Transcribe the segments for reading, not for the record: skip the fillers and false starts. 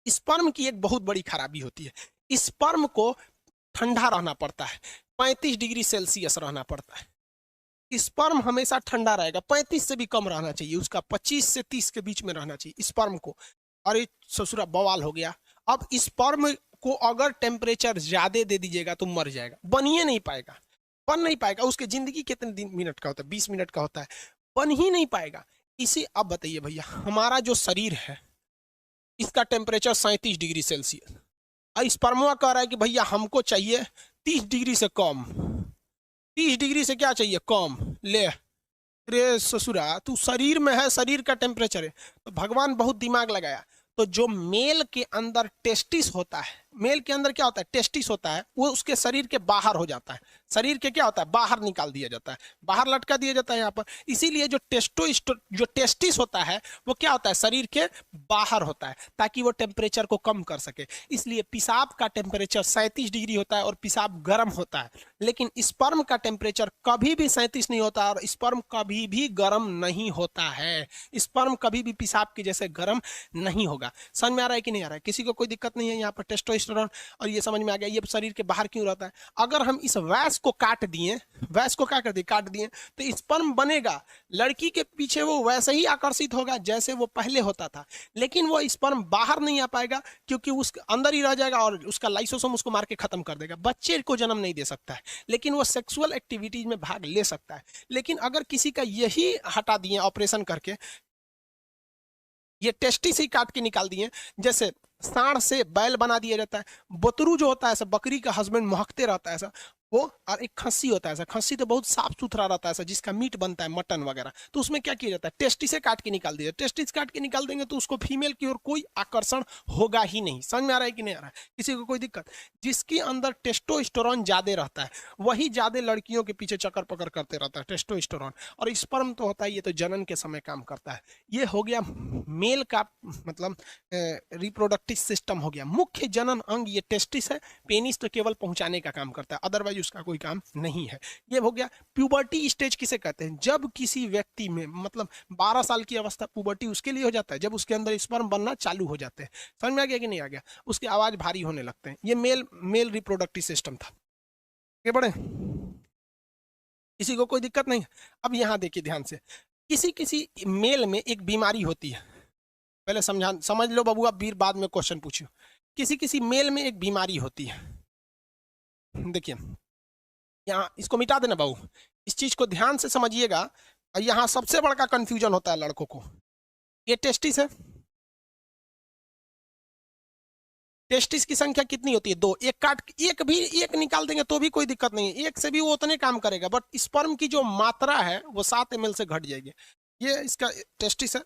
Sperm की एक बहुत बड़ी खराबी होती है, स्पर्म को ठंडा रहना पड़ता है, 35 डिग्री सेल्सियस रहना पड़ता है। स्पर्म हमेशा ठंडा रहेगा, 35 से भी कम रहना चाहिए उसका, 25 से 30 के बीच में रहना चाहिए स्पर्म को। और ये ससुरा बवाल हो गया। अब स्पर्म को अगर टेम्परेचर ज्यादा दे दीजिएगा तो मर जाएगा, बन ही नहीं पाएगा, बन नहीं पाएगा। उसकी जिंदगी कितने दिन मिनट का होता है, 20 मिनट का होता है, बन ही नहीं पाएगा। इसी अब बताइए भैया, हमारा जो शरीर है इसका टेम्परेचर 37 डिग्री सेल्सियस, और स्पर्मवा कह रहा है कि भैया हमको चाहिए 30 डिग्री से कम, 30 डिग्री से क्या चाहिए कम। ले रे ससुरा, तू शरीर में है, शरीर का टेम्परेचर है। तो भगवान बहुत दिमाग लगाया। तो जो मेल के अंदर टेस्टिस होता है, मेल के अंदर क्या होता है, टेस्टिस होता है, वो उसके शरीर के बाहर हो जाता है, शरीर के क्या होता है, बाहर निकाल दिया जाता है, बाहर लटका दिया जाता है यहाँ पर। इसीलिए जो जो टेस्टिस होता है वो क्या होता है, शरीर के बाहर होता है, ताकि वो टेम्परेचर को कम कर सके। इसलिए पेशाब का टेम्परेचर 37 डिग्री होता है और पेशाब गर्म होता है, लेकिन स्पर्म का टेम्परेचर कभी भी 37 नहीं होता, और स्पर्म कभी भी गर्म नहीं होता है। स्पर्म कभी भी पेशाब के जैसे गर्म नहीं होगा। समझ में आ रहा है कि नहीं आ रहा है? किसी को कोई दिक्कत नहीं है यहाँ पर? टेस्टोस्टेरोन और ये समझ में आ गया, ये शरीर के बाहर क्यों रहता है। अगर हम इस वैस को काट दिए, वैस को क्या कर दिए, काट दिए, तो स्पर्म बनेगा, लड़की के पीछे वो वैसे ही आकर्षित होगा जैसे वो पहले होता था, लेकिन वो स्पर्म बाहर नहीं आ पाएगा, क्योंकि उसके अंदर ही रह जाएगा और उसका लाइसोसोम उसको मार के खत्म कर देगा। बच्चे को जन्म नहीं दे सकता है, लेकिन वो सेक्सुअल एक्टिविटीज में भाग ले सकता है। लेकिन अगर किसी का यही हटा दिए ऑपरेशन करके, ये टेस्टिस ही काट के निकाल दिए, जैसे सांड से बैल बना दिया जाता है, बतरू जो होता है ऐसा, बकरी का हस्बैंड महकते रहता है ऐसा वो, और एक खस्सी होता है ऐसा, खस्सी तो बहुत साफ सुथरा रहता है ऐसा, जिसका मीट बनता है मटन वगैरह, तो उसमें क्या किया जाता है, टेस्टिस से काट के निकाल दिया। टेस्टिस काट के निकाल देंगे तो उसको फीमेल की ओर कोई आकर्षण होगा ही नहीं। समझ में आ रहा है कि नहीं आ रहा है? किसी को कोई दिक्कत? जिसके अंदर टेस्टोस्टेरोन ज्यादा रहता है वही ज्यादा लड़कियों के पीछे चक्कर पकड़ करते रहता है, टेस्टोस्टेरोन। और स्पर्म तो होता है, ये तो जनन के समय काम करता है। ये हो गया मेल का मतलब रिप्रोडक्टिव सिस्टम हो गया। मुख्य जनन अंग ये टेस्टिस है, पेनिस तो केवल पहुंचाने का काम करता है, अदरवाइज उसका कोई काम नहीं है। ये हो गया। प्यूबर्टी स्टेज किसे कहते हैं? जब किसी व्यक्ति में मतलब 12 साल की अवस्था, पुबर्टी उसके लिए हो जाता है जब उसके अंदर स्पर्म बनना चालू हो जाते हैं। समझ में आ गया कि नहीं आ गया? उसकी आवाज भारी होने लगते हैं। ये मेल रिप्रोडक्टिव सिस्टम था। ये बड़े किसी को कोई दिक्कत नहीं? अब यहां देखिए ध्यान से, किसी किसी मेल में एक बीमारी होती है, पहले समझ लो बबुआ, बीर बाद में क्वेश्चन पूछियो। किसी किसी मेल में एक बीमारी होती है, देखिए यहाँ इसको मिटा देना बाबू, इस चीज को ध्यान से समझिएगा। और यहाँ सबसे बड़ा कंफ्यूजन होता है लड़कों को। ये टेस्टिस है, टेस्टिस की संख्या कितनी होती है? 2। एक निकाल देंगे तो भी कोई दिक्कत नहीं है, एक से भी वो उतने काम करेगा, बट स्पर्म की जो मात्रा है वो 7 ml से घट जाएगी। ये इसका टेस्टिस है।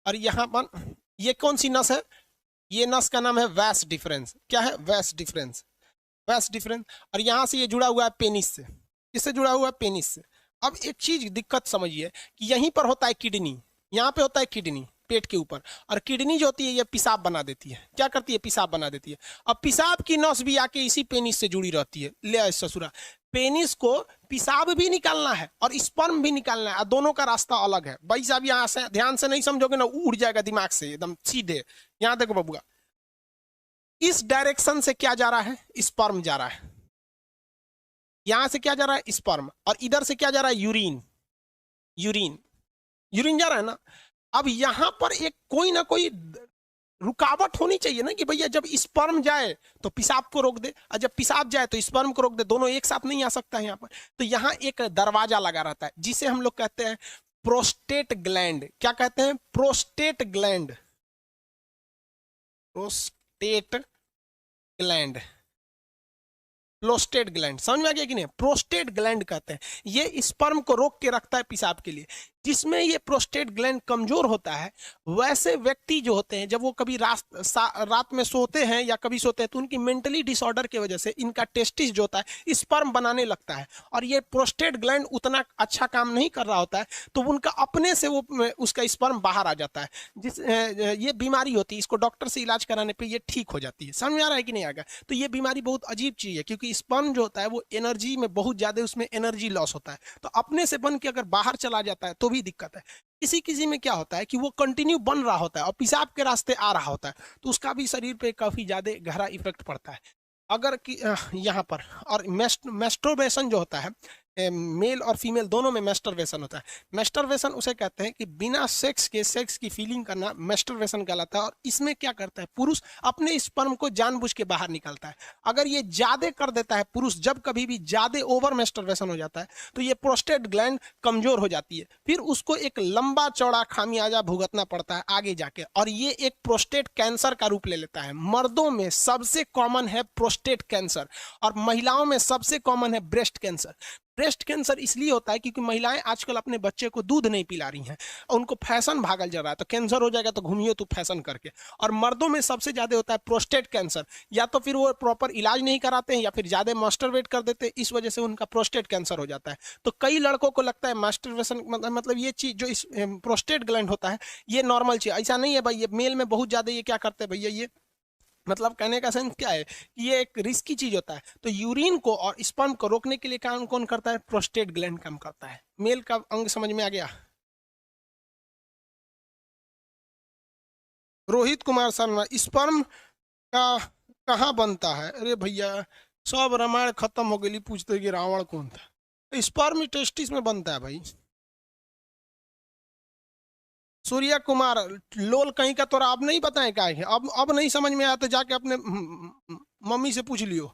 और यहाँ पर ये कौन सी नस है? ये नस का नाम है वैस डिफरेंस। क्या है? वैस डिफरेंस, वैस डिफरेंस। और यहां से ये जुड़ा हुआ है पेनिस से। किससे जुड़ा हुआ है? पेनिस से। अब एक चीज दिक्कत समझिए कि यहीं पर होता है किडनी, यहाँ पे होता है किडनी पेट के ऊपर, और किडनी जो होती है ये पेशाब बना देती है। क्या करती है? पेशाब बना देती है। अब पेशाब की नस भी आके इसी पेनिस से जुड़ी रहती है। ले ससुरा, पेनिस को पेशाब भी निकालना है और स्पर्म भी निकालना है, और दोनों का रास्ता अलग है। भाई साहब यहाँ से ध्यान से नहीं समझोगे ना, उड़ जाएगा दिमाग से एकदम सीधे। यहाँ देखो बबुआ, इस डायरेक्शन से क्या जा रहा है? स्पर्म जा रहा है। यहां से क्या जा रहा है? स्पर्म। और इधर से क्या जा रहा है? यूरिन। यूरिन, यूरिन जा रहा है ना। अब यहां पर एक कोई ना कोई रुकावट होनी चाहिए ना, कि भैया जब स्पर्म जाए तो पेशाब को रोक दे, और जब पेशाब जाए तो स्पर्म को रोक दे। दोनों एक साथ नहीं आ सकता है यहाँ पर। तो यहाँ एक दरवाजा लगा रहता है जिसे हम लोग कहते हैं प्रोस्टेट ग्लैंड। क्या कहते हैं? Prostate gland, prostate gland, prostate gland. समझ में आ गया कि नहीं? प्रोस्टेट ग्लैंड कहते हैं, ये स्पर्म को रोक के रखता है पेशाब के लिए। जिसमें ये प्रोस्टेट ग्लैंड कमजोर होता है, वैसे व्यक्ति जो होते हैं जब वो कभी रात में सोते हैं या कभी सोते हैं, तो उनकी मेंटली डिसऑर्डर की वजह से इनका टेस्टिस जो होता है स्पर्म बनाने लगता है, और ये प्रोस्टेट ग्लैंड उतना अच्छा काम नहीं कर रहा होता है, तो उनका अपने से वो उसका स्पर्म बाहर आ जाता है। ये बीमारी होती है, इसको डॉक्टर से इलाज कराने पर ये ठीक हो जाती है। समझ में आ रहा है कि नहीं आएगा? तो ये बीमारी बहुत अजीब चीज है, क्योंकि स्पर्म जो होता है वो एनर्जी में बहुत ज्यादा, उसमें एनर्जी लॉस होता है, तो अपने से बन के अगर बाहर चला जाता है तो भी दिक्कत है। किसी किसी में क्या होता है कि वो कंटिन्यू बन रहा होता है और पेशाब के रास्ते आ रहा होता है, तो उसका भी शरीर पे काफी ज्यादा गहरा इफेक्ट पड़ता है। अगर कि यहाँ पर और मेस्टरबेशन जो होता है, मेल और फीमेल दोनों में मेस्टरबेशन होता है। मेस्टरबेशन उसे कहते हैं कि बिना सेक्स के सेक्स की फीलिंग करना मेस्टरबेशन कहलाता है। और इसमें क्या करता है, पुरुष अपने स्पर्म को जानबूझ के बाहर निकालता है। अगर ये ज्यादा कर देता है पुरुष, जब कभी भी ज्यादा ओवर मेस्टरबेशन हो जाता है, तो ये प्रोस्टेट ग्लैंड कमजोर हो जाती है, फिर उसको एक लंबा चौड़ा खामियाजा भुगतना पड़ता है आगे जाके, और ये एक प्रोस्टेट कैंसर का रूप ले लेता है। मर्दों में सबसे कॉमन है प्रोस्टेट कैंसर और महिलाओं में सबसे कॉमन है ब्रेस्ट कैंसर। ब्रेस्ट कैंसर इसलिए होता है क्योंकि महिलाएं आजकल अपने बच्चे को दूध नहीं पिला रही हैं और उनको फैशन भागल जा रहा है, तो कैंसर हो जाएगा तो घूमिए तो फैशन करके। और मर्दों में सबसे ज्यादा होता है प्रोस्टेट कैंसर, या तो फिर वो प्रॉपर इलाज नहीं कराते हैं या फिर ज्यादा मास्टरबेट कर देते हैं, इस वजह से उनका प्रोस्टेट कैंसर हो जाता है। तो कई लड़कों को लगता है मास्टरबेशन मतलब ये चीज जो इस प्रोस्टेट ग्लैंड होता है ये नॉर्मल चीज, ऐसा नहीं है भाई। ये मेल में बहुत ज्यादा ये क्या करते हैं भैया, ये मतलब कहने का सेंस क्या है कि ये एक रिस्की चीज होता है। तो यूरिन को और स्पर्म को रोकने के लिए काम कौन करता है, प्रोस्टेट ग्लैंड काम करता है। मेल का अंग समझ में आ गया। रोहित कुमार शर्मा, स्पर्म का कहाँ बनता है? अरे भैया सब रामायण खत्म हो गई, पूछते कि रावण कौन था। स्पर्म टेस्टिस में बनता है भाई। सूर्या कुमार, लोल कहीं का तोरा अब नहीं पता है क्या है? अब नहीं समझ में आया तो जाके अपने मम्मी से पूछ लियो।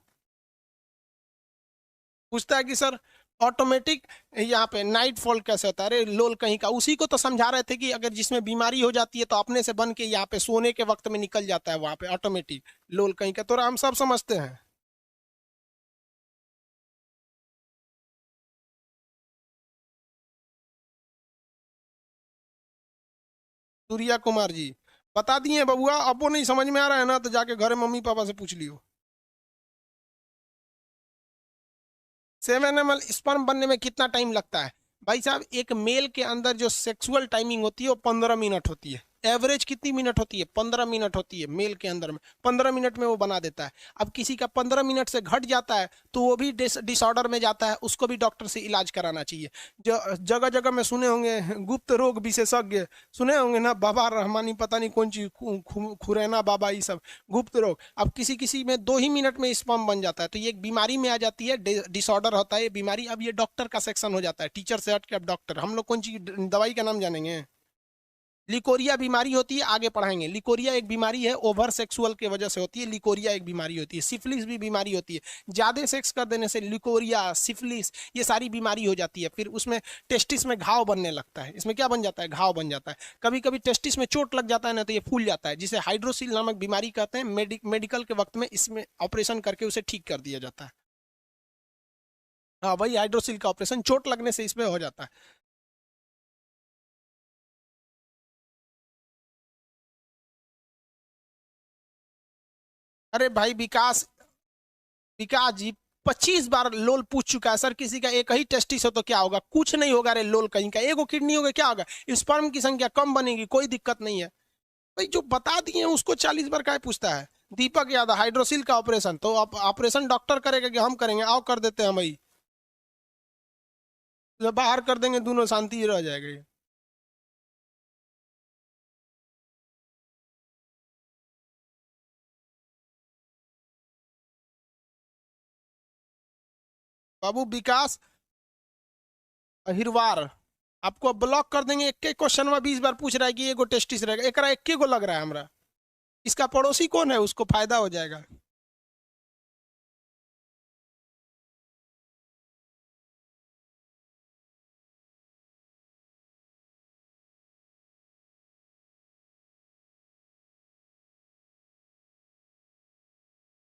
पूछता है कि सर ऑटोमेटिक यहाँ पे नाइट फॉल कैसे होता है? अरे लोल कहीं का, उसी को तो समझा रहे थे कि अगर जिसमें बीमारी हो जाती है तो अपने से बन के यहाँ पे सोने के वक्त में निकल जाता है वहां पे ऑटोमेटिक। लोल कहीं का, तो हम सब समझते हैं। सूर्या कुमार जी बता दिए बबुआ, अब वो नहीं समझ में आ रहा है ना तो जाके घर मम्मी पापा से पूछ लियो। 7 ml स्पर्म बनने में कितना टाइम लगता है? भाई साहब एक मेल के अंदर जो सेक्सुअल टाइमिंग होती है वो 15 मिनट होती है। एवरेज कितनी मिनट होती है? 15 मिनट होती है मेल के अंदर में। 15 मिनट में वो बना देता है। अब किसी का 15 मिनट से घट जाता है तो वो भी डिसऑर्डर में जाता है, उसको भी डॉक्टर से इलाज कराना चाहिए। जो जगह जगह में सुने होंगे गुप्त रोग विशेषज्ञ, सुने होंगे ना, बाबा रहमानी पता नहीं कौन चीज खुरैना बाबा, ये सब गुप्त रोग। अब किसी किसी में 2 ही मिनट में स्पर्म बन जाता है, तो ये एक बीमारी में आ जाती है, डिसऑर्डर होता है ये बीमारी। अब ये डॉक्टर का सेक्शन हो जाता है, टीचर से हट के अब डॉक्टर। हम लोग कौन चीज दवाई का नाम जानेंगे? लिकोरिया बीमारी होती है, आगे पढ़ाएंगे। लिकोरिया एक बीमारी है, ओवर सेक्सुअल की वजह से होती है। लिकोरिया एक बीमारी होती है। सिफिलिस भी बीमारी होती है, ज्यादा सेक्स कर देने से लिकोरिया सिफिलिस ये सारी बीमारी हो जाती है। फिर उसमें टेस्टिस में घाव बनने लगता है। इसमें क्या बन जाता है, घाव बन जाता है। कभी कभी टेस्टिस में चोट लग जाता है ना तो ये फूल जाता है, जिसे हाइड्रोसिल नामक बीमारी कहते हैं। मेडिकल के वक्त में इसमें ऑपरेशन करके उसे ठीक कर दिया जाता है। हाँ वही हाइड्रोसिल का ऑपरेशन चोट लगने से इसमें हो जाता है। अरे भाई विकास, विकास जी 25 बार लोल पूछ चुका है सर। किसी का एक ही टेस्टिस हो तो क्या होगा? कुछ नहीं होगा रे लोल कहीं का, एगो किडनी होगा क्या होगा? स्पर्म की संख्या कम बनेगी, कोई दिक्कत नहीं है। भाई जो बता दिए हैं उसको 40 बार क्या पूछता है? दीपक यादव, हाइड्रोसिल का ऑपरेशन तो आप ऑपरेशन डॉक्टर करेगा कि हम करेंगे? आओ कर देते हैं भाई, जब बाहर कर देंगे दोनों शांति रह जाएगी। बाबू विकास अहिरवार, आपको ब्लॉक कर देंगे। एक एक क्वेश्चन में 20 बार पूछ रहा है कि एगो टेस्टिस रहेगा, एक एक गो लग रहा है हमरा। इसका पड़ोसी कौन है, उसको फायदा हो जाएगा।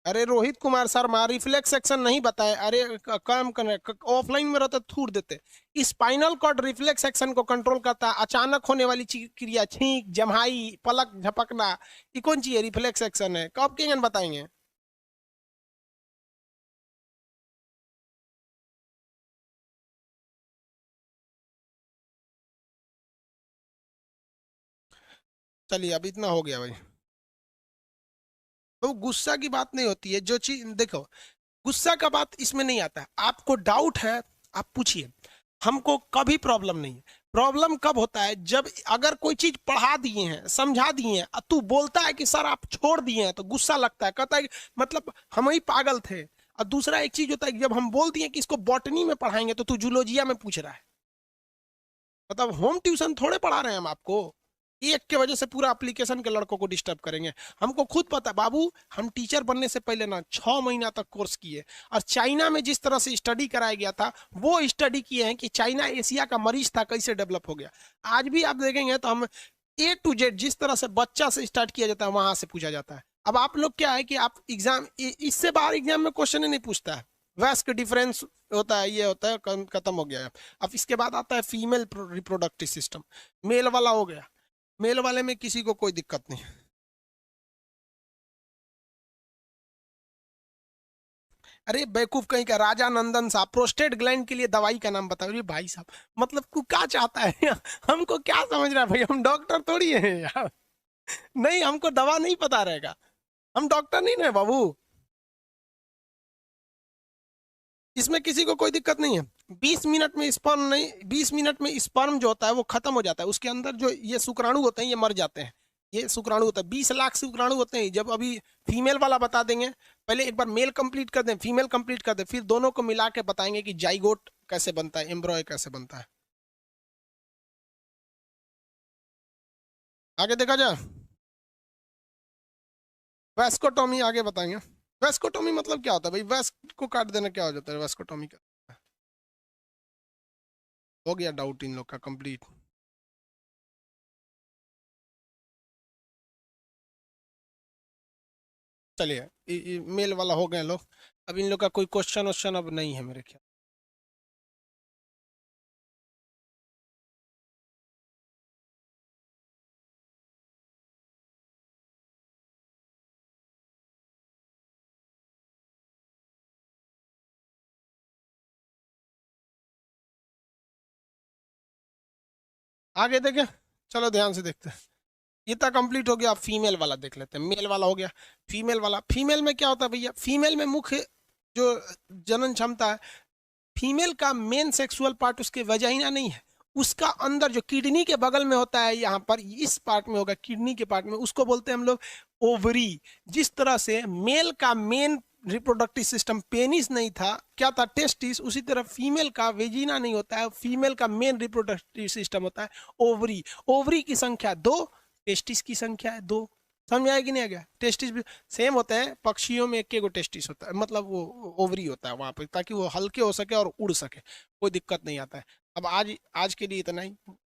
अरे रोहित कुमार शर्मा, रिफ्लेक्स सेक्शन नहीं बताए? अरे काम करने ऑफलाइन में रहते थूर देते। स्पाइनल कॉर्ड रिफ्लेक्स सेक्शन को कंट्रोल करता है। अचानक होने वाली क्रिया, छींक, जम्हाई, पलक झपकना, ये कौन सी है? रिफ्लेक्स सेक्शन है। कब के बताएंगे? चलिए अब इतना हो गया भाई। तो गुस्सा की बात नहीं होती है, जो चीज देखो, गुस्सा का बात इसमें नहीं आता है। आपको डाउट है आप पूछिए, हमको कभी प्रॉब्लम नहीं है। प्रॉब्लम कब होता है, जब अगर कोई चीज पढ़ा दिए हैं, समझा दिए हैं, तू बोलता है कि सर आप छोड़ दिए हैं, तो गुस्सा लगता है, कहता है मतलब हम ही पागल थे। और दूसरा एक चीज होता है जब हम बोल दिए कि इसको बॉटनी में पढ़ाएंगे तो तू जूलॉजिया में पूछ रहा है। मतलब होम ट्यूशन थोड़े पढ़ा रहे हैं हम आपको, एक के वजह से पूरा एप्लीकेशन के लड़कों को डिस्टर्ब करेंगे। हमको खुद पता है बाबू, हम टीचर बनने से पहले ना 6 महीना तक कोर्स किए, और चाइना में जिस तरह से स्टडी कराया गया था वो स्टडी किए हैं कि चाइना एशिया का मरीज था कैसे डेवलप हो गया। आज भी आप देखेंगे तो हम A to Z जिस तरह से बच्चा से स्टार्ट किया जाता है वहां से पूछा जाता है। अब आप लोग क्या है कि आप एग्जाम, इससे बाहर एग्जाम में क्वेश्चन ही नहीं पूछता है, वैस्क डिफरेंस होता है, ये होता है, खत्म हो गया है। अब इसके बाद आता है फीमेल रिप्रोडक्टिव सिस्टम, मेल वाला हो गया। मेल वाले में किसी को कोई दिक्कत नहीं। अरे बेवकूफ कहीं का, राजा नंदन साहब प्रोस्टेट ग्लैंड के लिए दवाई का नाम बताओ। अरे भाई साहब, मतलब तू क्या चाहता है हमको क्या समझ रहा है भाई, हम डॉक्टर थोड़ी है यार। नहीं, हमको दवा नहीं पता रहेगा, हम डॉक्टर नहीं रहे बाबू। इसमें किसी को कोई दिक्कत नहीं है। 20 मिनट में स्पर्म नहीं, 20 मिनट में स्पर्म जो होता है वो खत्म हो जाता है, उसके अंदर जो ये शुक्राणु होते हैं ये मर जाते हैं। ये शुक्राणु होता है, 20 लाख शुक्राणु होते हैं। जब अभी फीमेल वाला बता देंगे, पहले एक बार मेल कंप्लीट कर दें, फीमेल कंप्लीट कर दें, फिर दोनों को मिला के बताएंगे कि जाइगोट कैसे बनता है, एम्ब्रॉय कैसे बनता है। आगे देखा जाए, वेस्कोटॉमी आगे बताएंगे। वेस्कोटॉमी मतलब क्या होता है भाई, वेस्क को काट देना क्या हो जाता है वेस्कोटॉमी का? हो गया डाउट इन लोग का कंप्लीट। चलिए मेल वाला हो गए लोग। अब इन लोग का कोई क्वेश्चन वोश्चन अब नहीं है मेरे ख्याल। आगे देखें, चलो ध्यान से देखते हैं। ये तो कंप्लीट हो गया, अब फीमेल वाला देख लेते हैं। मेल वाला हो गया, फीमेल वाला। फीमेल में क्या होता है भैया, फीमेल में मुख्य जो जनन क्षमता है, फीमेल का मेन सेक्सुअल पार्ट उसके वजाइना नहीं है, उसका अंदर जो किडनी के बगल में होता है, यहाँ पर इस पार्ट में होगा, किडनी के पार्ट में, उसको बोलते हैं हम लोग ओवरी। जिस तरह से मेल का मेन रिप्रोडक्टिव सिस्टम पेनिस नहीं था, क्या था, टेस्टिस, उसी तरह फीमेल का वेजिना नहीं होता है, फीमेल का मेन रिप्रोडक्टिव सिस्टम होता है ओवरी। ओवरी की संख्या 2, टेस्टिस की संख्या है 2। समझ में आया कि नहीं आ गया? टेस्टिस भी सेम होते हैं, पक्षियों में एक टेस्टिस होता है, मतलब वो ओवरी होता है वहां पर, ताकि वो हल्के हो सके और उड़ सके, कोई दिक्कत नहीं आता है। अब आज आज के लिए इतना ही।